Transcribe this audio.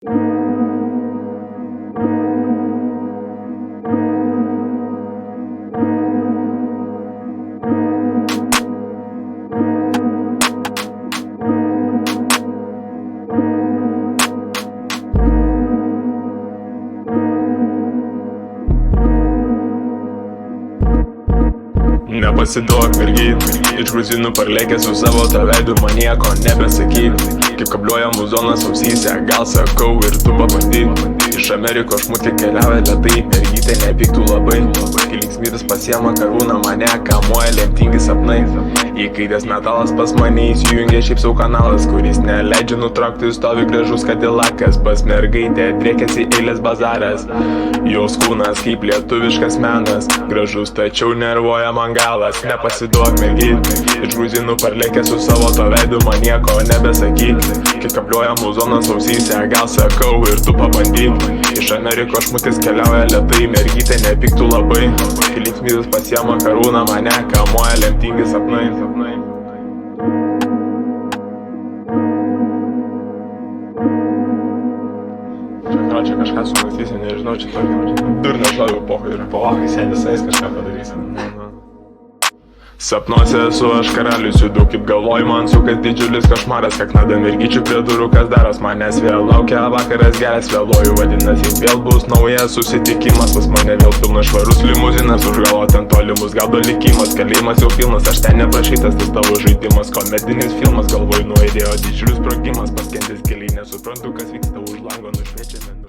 Nepasiduok mergyt, iš gruzinų parlėkė su savo to veidu, man nieko nebesakyk. Kaip kabliuoja muzonas ausyse, gal sakau ir tu pabandyk. Iš Amerikos šmutkė keliauja lėtai, mergytė nepyktų labai. Kai linksmytis pasiema karūną, mane kamuoja lemtingi sapnai. Įkaitęs metalas pas mane įsijungia šiaip sau kanalas, kuris neleidžia nutraukti, stovi gražus kadilakas. Pas mergaitę driekiasi eilės bazaras, jos kūnas kaip lietuviškas menas. Gražus tačiau nervuoja man galas. Nepasiduok mergyt, iš gruzinų parlėkė su savo to veidu, man nieko nebesakyk. Kai kabliuoja muzonas ausyse, gal sakau ir tu pabandyk. Iš Amerikos šmutkis keliauja lėtai, mergytė nepyktų labai. Kai linksmytis pasiema karūną, mane kamuoja lemtingi sapnai. Čia kažką sumąstysi, nežinau, čia tokį durną žodžių pochai yra. Pochai, sėdis eis kažką padarysi. Sapnuose esu aš karalius, judu kaip galvoj, man sukas didžiulis košmaras. Kaknada mergyčių prie durų, kas daros, manęs vėl laukia vakaras geras. Vėluoju, vadinasi, vėl bus naujas susitikimas. Pas mane vėl pilnas švarus limuzinas, už galo ten tolimus gaudo likimas. Kalėjimas jau pilnas, aš ten neprašytas, tas tavo žaidimas. Komedinis filmas, galvoj nuaidėjo didžiulis sprogimas. Paskendęs giliai, nesuprantu, kas vyksta už lango, nušviečiame.